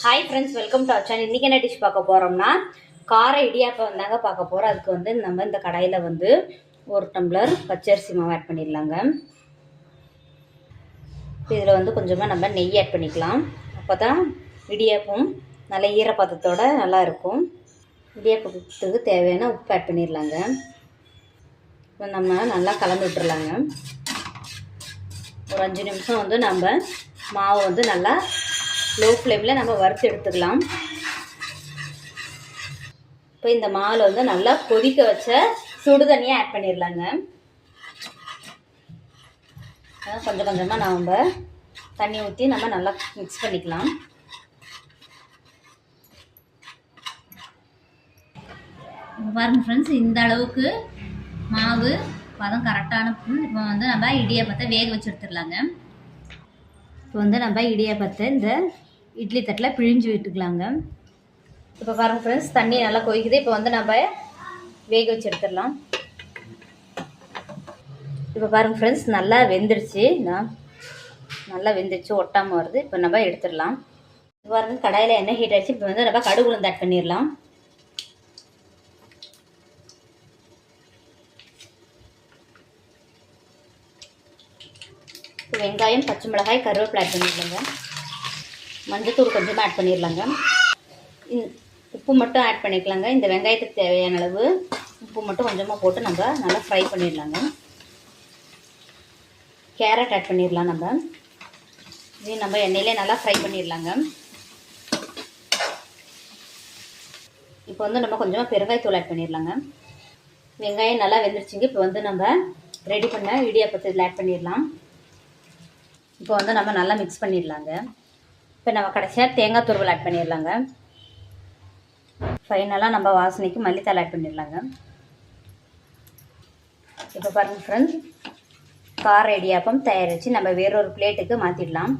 Hi friends, welcome to our channel. இன்றைக்கி என்ன dish பார்க்க போகிறோம்னா கார இடியாப்பம் தாங்க பார்க்க போகிறோம். அதுக்கு வந்து நம்ம இந்த கடாயில் வந்து 1 டம்ளர் பச்சரிசி மாவு ஆட் பண்ணிடலாங்க. இதில் வந்து கொஞ்சமாக நம்ம நெய் ஆட் பண்ணிக்கலாம். அப்போ தான் இடியாப்பம் நல்ல ஈரப்பதத்தோடு நல்லா இருக்கும். இடியாப்பத்துக்கு தேவையான உப்பு ஆட் பண்ணிடலாங்க. இப்போ நம்ம நல்லா கலந்து விட்டுறலாங்க. ஒரு 5 நிமிஷம் வந்து நம்ம மாவு வந்து நல்லா லோ ஃப்ளேமில் நம்ம வறுத்து எடுத்துக்கலாம். இப்போ இந்த மாவில் வந்து நல்லா கொதிக்க வச்ச சுடு தண்ணியை ஆட் பண்ணிடலாங்க. கொஞ்சம் கொஞ்சமாக நம்ம தண்ணி ஊற்றி நம்ம நல்லா மிக்ஸ் பண்ணிக்கலாம். பாருங்க ஃப்ரெண்ட்ஸ், இந்த அளவுக்கு மாவு பதம் கரெக்டான. இப்போ வந்து நம்ம இடியாப்பத்தை வேக வச்சு எடுத்துடலாங்க. இப்போ வந்து நம்ம இடியாப்பத்தை இந்த இட்லி தட்டில் பிழிஞ்சு விட்டுக்கலாங்க. இப்போ பாருங்க ஃப்ரெண்ட்ஸ், தண்ணி நல்லா கொதிக்குது. இப்போ வந்து நம்ம வேக வச்சு எடுத்துடலாம். இப்போ பாருங்க ஃப்ரெண்ட்ஸ், நல்லா வெந்துடுச்சு. நல்லா வெந்துடுச்சு, ஒட்டாமல் வருது. இப்போ நம்ம எடுத்துடலாம். இப்போ பாருங்க, கடாயில் எண்ணெய் ஹீட் ஆகிடுச்சு. இப்போ வந்து நம்ம கடுகு உளுந்து ஆட் பண்ணிடலாம். இப்போ வெங்காயம், பச்சை மிளகாய், கருவேப்பிலை ஆட் பண்ணிடலாங்க. மஞ்சத்தூள் கொஞ்சமாக ஆட் பண்ணிடலாங்க. உப்பு மட்டும் ஆட் பண்ணிக்கலாங்க. இந்த வெங்காயத்துக்கு தேவையான அளவு உப்பு மட்டும் கொஞ்சமாக போட்டு நம்ம நல்லா ஃப்ரை பண்ணிடலாங்க. கேரட் ஆட் பண்ணிடலாம். நம்ம இதையும் நம்ம எண்ணெயிலே நல்லா ஃப்ரை பண்ணிடலாங்க. இப்போ வந்து நம்ம கொஞ்சமாக பெருங்காயத்தூள் ஆட் பண்ணிடலாங்க. வெங்காயம் நல்லா வெந்துருச்சுங்க. இப்போ வந்து நம்ம ரெடி பண்ண இடியாப்பத்தை இதில் ஆட் பண்ணிடலாம். இப்போ வந்து நம்ம நல்லா மிக்ஸ் பண்ணிடலாங்க. இப்போ நம்ம கடைசியாக தேங்காய் துருவல் ஆட் பண்ணிடலாங்க. ஃபைனலாக நம்ம வாசனைக்கு மல்லித்தலை ஆட் பண்ணிடலாங்க. இப்போ பாருங்கள் ஃப்ரெண்ட்ஸ், கார இடியாப்பம் தயாரித்து நம்ம வேறொரு பிளேட்டுக்கு மாற்றிடலாம்.